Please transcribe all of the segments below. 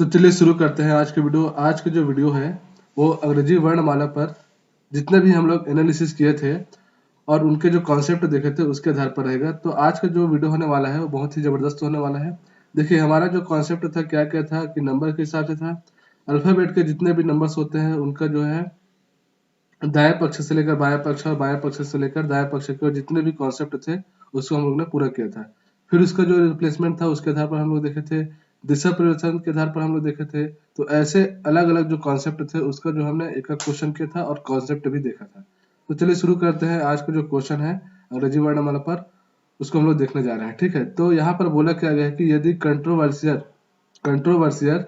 तो चलिए शुरू करते हैं आज की वीडियो। आज की जो वीडियो है वो अंग्रेजी वर्णमाला पर जितने भी हम लोग एनालिसिस किए थे और उनके जो कॉन्सेप्ट देखे थे उसके आधार पर रहेगा। तो आज का जो वीडियो होने वाला है वो बहुत ही ज़बरदस्त होने वाला है। देखिए हमारा जो कॉन्सेप्ट था क्या क्या था कि नंबर के हिसाब से था। अल्फ़ाबेट के जितने भी नंबर्स होते हैं उनका जो है दाएं पक्ष से लेकर बाएं पक्ष और बाएं पक्ष से लेकर दाएं पक्ष के और जितने भी कॉन्सेप्ट थे उसको हम लोग ने पूरा किया था। फिर उसका जो रिप्लेसमेंट था उसके आधार पर हम लोग देखे थे, दिशा परिवर्तन के आधार पर हम लोग देखे थे। तो ऐसे अलग अलग जो कॉन्सेप्ट थे उसका जो हमने एक एक क्वेश्चन किया था और कॉन्सेप्ट भी देखा था। तो चलिए शुरू करते हैं। आज का जो क्वेश्चन है अंग्रेजी वर्णमाला पर उसको हम लोग देखने जा रहे हैं। ठीक है, तो यहाँ पर बोला क्या गया है कि यदि कंट्रोवर्शियल कंट्रोवर्शियल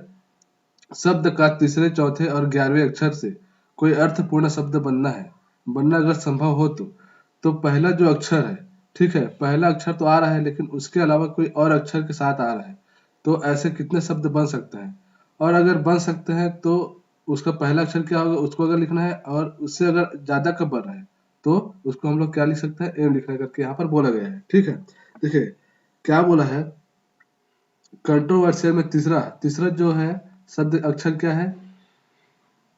शब्द का तीसरे चौथे और 11वें अक्षर से कोई अर्थपूर्ण शब्द बनना अगर संभव हो तो पहला जो अक्षर है, ठीक है, पहला अक्षर तो आ रहा है लेकिन उसके अलावा कोई और अक्षर के साथ आ रहा है, तो ऐसे कितने शब्द बन सकते हैं। और अगर बन सकते हैं तो उसका पहला अक्षर क्या होगा उसको अगर लिखना है, और उससे अगर ज्यादा का बन रहा है तो उसको हम लोग क्या लिख सकते हैं, एम लिखना करके यहाँ पर बोला गया है। ठीक है, देखिए क्या बोला है, कंट्रोवर्शियल में तीसरा तीसरा जो है शब्द अक्षर क्या है,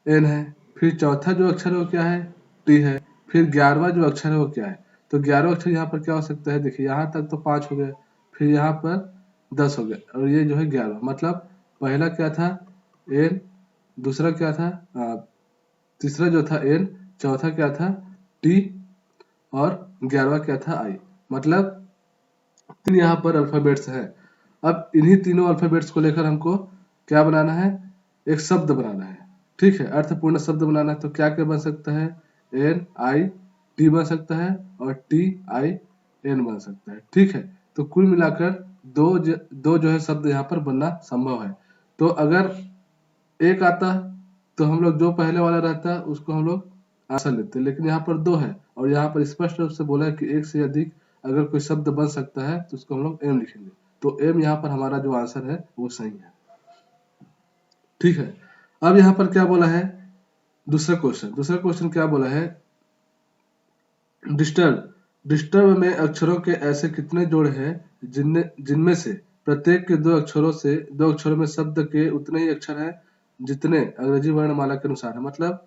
एन है। फिर चौथा जो अक्षर है वो क्या है, टी है। फिर 11वां जो अक्षर है वो क्या है, तो 11वां अक्षर यहाँ पर क्या हो सकता है, देखिए यहाँ तक तो 5 हो गया, फिर यहाँ पर 10 हो गया और ये जो है 11, मतलब पहला क्या था एन, दूसरा क्या था तीसरा जो था एन, चौथा क्या था टी और 11वां क्या था आई। मतलब 3 यहाँ पर अल्फाबेट्स हैं। अब इन्हीं तीनों अल्फाबेट्स को लेकर हमको क्या बनाना है, एक शब्द बनाना है। ठीक है, अर्थपूर्ण शब्द बनाना है। तो क्या क्या बन सकता है, एन आई टी बन सकता है और टी आई एन बन सकता है। ठीक है, तो कुल मिलाकर दो जो है शब्द यहाँ पर बनना संभव है। तो अगर एक आता तो हम लोग जो पहले वाला रहता उसको हम लोग आंसर लेते, लेकिन यहाँ पर 2 है और यहाँ पर स्पष्ट रूप से बोला है कि एक से अधिक अगर कोई शब्द बन सकता है तो उसको हम लोग एम लिखेंगे। तो एम यहाँ पर हमारा जो आंसर है वो सही है। ठीक है, अब यहाँ पर क्या बोला है, दूसरा क्वेश्चन क्या बोला है, डिस्टर्ब डिस्टर्ब में अक्षरों के ऐसे कितने जोड़ हैं जिनमें से प्रत्येक के दो अक्षरों में शब्द के उतने ही अक्षर हैं जितने अंग्रेजी वर्णमाला के अनुसार है। मतलब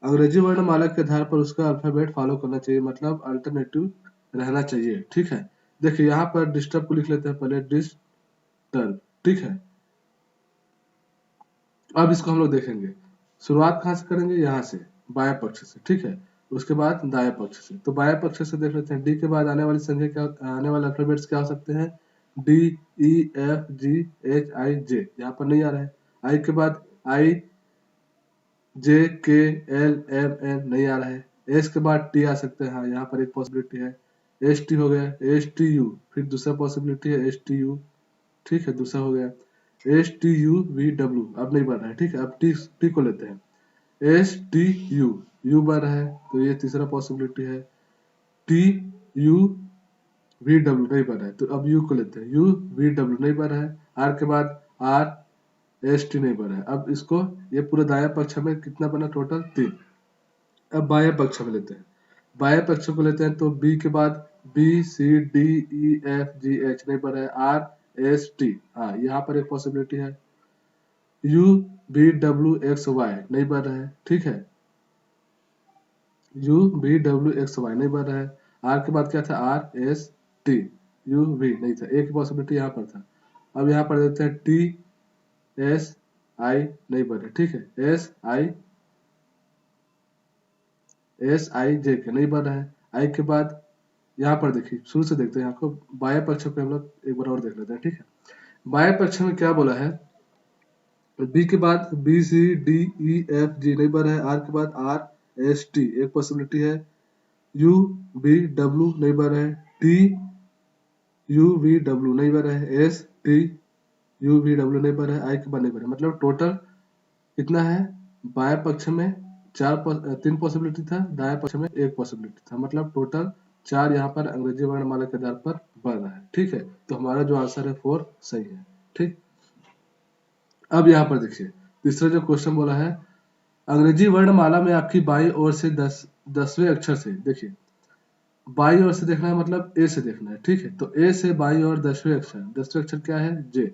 अंग्रेजी वर्णमाला के आधार पर उसका अल्फाबेट फॉलो करना चाहिए, मतलब अल्टरनेटिव रहना चाहिए। ठीक है, देखिए यहाँ पर डिस्टर्ब को लिख लेते हैं पहले, डिस्टर्ब। ठीक है, अब इसको हम लोग देखेंगे, शुरुआत कहाँ से करेंगे, यहाँ से बाएं पक्ष से। ठीक है, उसके बाद दाएं पक्ष से। तो बाएं पक्ष से देख लेते हैं, डी के बाद आने वाली संख्या क्या, आने वाले अल्फाबेट्स क्या हो सकते हैं, D E F G H I J, यहाँ पर नहीं आ रहा है। आई के बाद आई जे के एल एम एन नहीं आ रहा है। एस के बाद टी आ सकते हैं, हाँ यहाँ पर एक पॉसिबिलिटी है। एस टी हो गया, एस टी यू, फिर दूसरा पॉसिबिलिटी है एस टी यू। ठीक है, दूसरा हो गया S T U V W, अब नहीं बन रहा है। ठीक है, अब टी को लेते हैं, एस टी यू, यू बन रहा है तो ये तीसरा पॉसिबिलिटी है। टी यू वी डब्ल्यू नहीं बन रहा है तो अब यू को लेते हैं, यू वी डब्ल्यू नहीं बन रहा है। आर के बाद आर एस टी नहीं बन रहा है। अब इसको ये पूरे दाएं पक्ष में कितना बना, टोटल 3। अब बाएं पक्ष में लेते हैं, बाएं पक्ष को लेते हैं तो बी के बाद B C D E F G H नहीं बन रहा है, आर एस टी, हाँ यहाँ पर एक पॉसिबिलिटी है। U B W X Y नहीं बन रहा है। ठीक है, U B W X Y नहीं बन रहा है। आर के बाद क्या था, R S T, U V नहीं था, एक पॉसिबिलिटी यहाँ पर था। अब यहाँ पर देते हैं टी एस आई नहीं बन रहा। ठीक है, एस आई जे के नहीं बन रहा है। आई के बाद यहाँ पर देखिए, शुरू से देखते हैं, आपको बाएं पक्ष पे हम लोग एक बार और देख लेते हैं। ठीक है, बाएं पक्ष में क्या बोला है, बी के बाद B C D E F G नहीं बन रहा है। आर के बाद आर एस टी एक पॉसिबिलिटी है। यू बी डब्ल्यू नहीं बन रहा है। टी यू वी डब्ल्यू नहीं बन रहा है। S T U V W नहीं बन रहा है। आई के बाद नहीं बन रहा है। मतलब टोटल कितना है, बाएं पक्ष में 3 पॉसिबिलिटी था, दाएं पक्ष में 1 पॉसिबिलिटी था, मतलब टोटल 4 यहाँ पर अंग्रेजी वर्णमाला के आधार पर बन रहा है। ठीक है, तो हमारा जो आंसर है 4 सही है। ठीक, अब यहाँ पर देखिए तीसरा जो क्वेश्चन बोला है, अंग्रेजी वर्णमाला में आपकी बाईं ओर से 10वें अक्षर से, देखिए बाईं ओर से देखना है मतलब ए से देखना है। ठीक है, तो ए से बाईं ओर 10वें अक्षर क्या है, जे।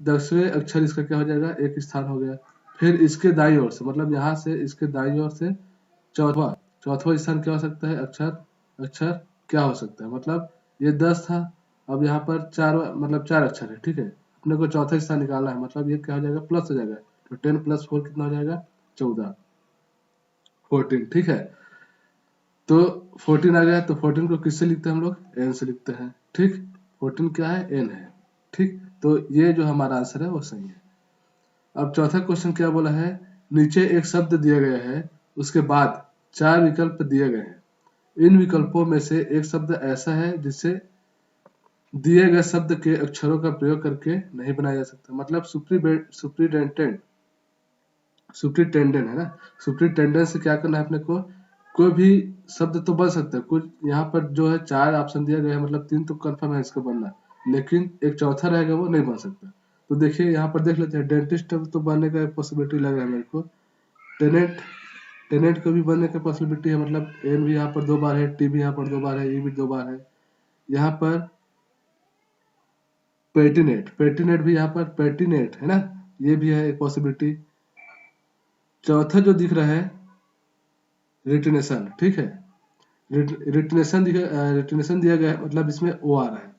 10वें अक्षर इसका क्या हो जाएगा, एक स्थान हो गया। फिर इसके दाईं ओर से, मतलब यहाँ से इसके दाईं ओर से चौथा चौथा स्थान क्या हो सकता है, अक्षर अक्षर क्या हो सकता है, मतलब ये 10 था, अब यहाँ पर 4, मतलब 4 अक्षर है, ठीक है। अपने को चौथा स्थान निकालना है, मतलब ये क्या हो जाएगा, प्लस हो जाएगा। तो 10 + 4 कितना हो जाएगा, 14, 14, ठीक है। तो 14 आ गया, तो 14 को किससे लिखते हैं हम लोग, n से लिखते हैं, ठीक। 14 क्या है, n है, ठीक। तो ये जो हमारा आंसर है वो सही है। अब चौथा क्वेश्चन क्या बोला है, नीचे एक शब्द दिया गया है, उसके बाद 4 विकल्प दिए गए हैं। इन विकल्पों में से एक शब्द ऐसा है जिसे दिए गए शब्द के अक्षरों का प्रयोग करके नहीं बनाया जा सकता। मतलब सुप्रिटेंडेंट सुप्रिटेंडेंट है ना, सुप्रिटेंडेंट से क्या करना है अपने को, कोई भी शब्द तो बन सकता है कुछ। यहाँ पर जो है 4 ऑप्शन दिया गया है, मतलब 3 तो कंफर्म है इसका बनना, लेकिन एक चौथा रहेगा वो नहीं बन सकता। तो देखिए यहाँ पर देख लेते हैं, डेंटिस्ट तो बनने का पॉसिबिलिटी लग रहा है मेरे को। टेनेंट टेनेंट को भी बनने का पॉसिबिलिटी है, मतलब एन भी यहाँ पर 2 बार है, टी भी यहाँ पर 2 बार है, ई भी 2 बार है। यहाँ पर पेटिनेट भी यहाँ पर पेटिनेट है ना, ये भी है एक पॉसिबिलिटी। चौथा जो दिख रहा है रिटिनेशन, ठीक है। रिटिनेशन दिया गया है, मतलब इसमें ओ आ रहा है।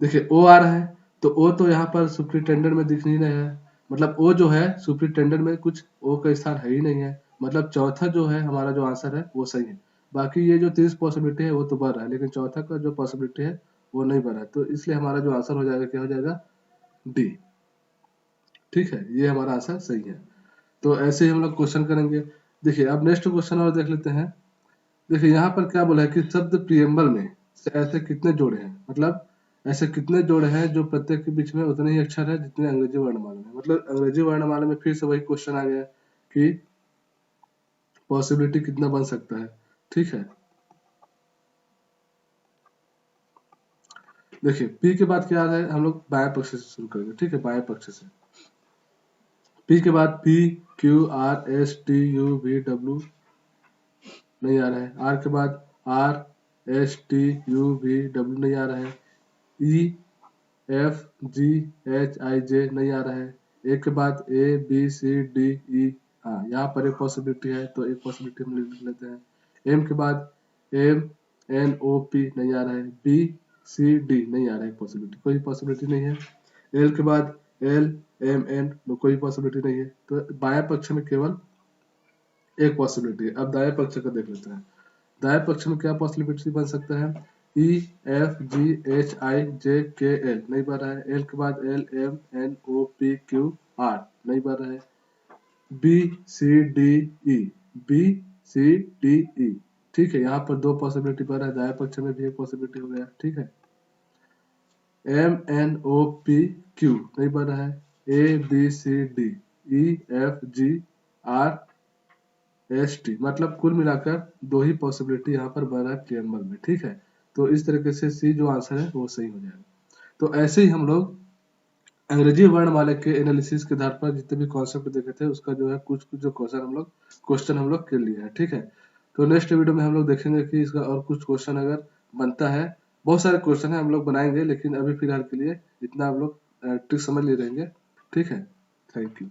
देखिए ओ आ रहा है, तो ओ तो यहाँ पर सुप्रिटेंडेंट में दिख नहीं रहा है, मतलब ओ जो है सुप्रिटेंडेंट में कुछ ओ का स्थान है ही नहीं है। मतलब चौथा जो है हमारा जो आंसर है वो सही है। बाकी ये जो 30 पॉसिबिलिटी है वो तो बढ़ रहा है, लेकिन चौथा का जो पॉसिबिलिटी है वो नहीं बढ़ रहा है। तो इसलिए हमारा जो आंसर हो जाएगा, क्या हो जाएगा, डी, ठीक है। ये हमारा आंसर सही है। तो ऐसे ही हम लोग क्वेश्चन करेंगे। देखिए अब नेक्स्ट क्वेश्चन और देख लेते हैं। देखिए यहाँ पर क्या बोला है कि शब्द प्रियम्बल में से ऐसे कितने जोड़े हैं, मतलब ऐसे कितने जोड़े हैं जो प्रत्येक के बीच में उतने ही अक्षर है जितने अंग्रेजी वर्णमाला में। मतलब अंग्रेजी वर्णमाला में फिर से वही क्वेश्चन आ गया कि पॉसिबिलिटी कितना बन सकता है, ठीक है। देखिए पी के बाद क्या आ रहा है, हम लोग बाएं पक्ष से शुरू करेंगे, ठीक है, बाएं पक्ष से। पी के बाद P, Q, R, S, T, U, V, W नहीं आ रहा है। आर के बाद R, S, T, U, V, W नहीं आ रहा है। ई, एफ, जी, एच, आई, जे नहीं आ रहा है। ए के बाद ए, बी, सी, डी, ई, हाँ यहाँ पर एक पॉसिबिलिटी है, तो एक पॉसिबिलिटी हम लिख लेते हैं। एम के बाद एम, एन, ओ, पी नहीं आ रहा है। बी, सी, डी नहीं आ रहा है, पॉसिबिलिटी, कोई पॉसिबिलिटी नहीं है। एल के बाद एल, एम, एन, कोई पॉसिबिलिटी नहीं है। तो बाएं पक्ष में केवल एक पॉसिबिलिटी है। अब दाएं पक्ष का देख लेते हैं। दाएं पक्ष में क्या पॉसिबिलिटी बन सकता है, ई, एफ, जी, एच, आई, जे, के, एल नहीं बन रहा है। एल के बाद L, M, N, O, P, Q, R नहीं बन रहा है। B, C, D, E, B, C, D, E, ठीक है। यहाँ पर 2 पॉसिबिलिटी बन रहा है, दाएं पक्ष में भी एक पॉसिबिलिटी हो गया, ठीक है। M, N, O, P, Q नहीं बन रहा है। A, B, C, D, E, F, G, R, S, T, मतलब कुल मिलाकर 2 ही पॉसिबिलिटी यहाँ पर बन रहा है प्रियम्बल में, ठीक है। तो इस तरीके से सी जो आंसर है वो सही हो जाएगा। तो ऐसे ही हम लोग अंग्रेजी वर्णमाला के एनालिसिस के आधार पर जितने भी कॉन्सेप्ट देखे थे उसका जो है कुछ कुछ जो क्वेश्चन हम लोग कर लिए हैं, ठीक है। तो नेक्स्ट वीडियो में हम लोग देखेंगे कि इसका और कुछ क्वेश्चन अगर बनता है। बहुत सारे क्वेश्चन है हम लोग बनाएंगे, लेकिन अभी फिलहाल के लिए इतना हम लोग ट्रिक समझ ले रहेंगे, ठीक है। Thank you.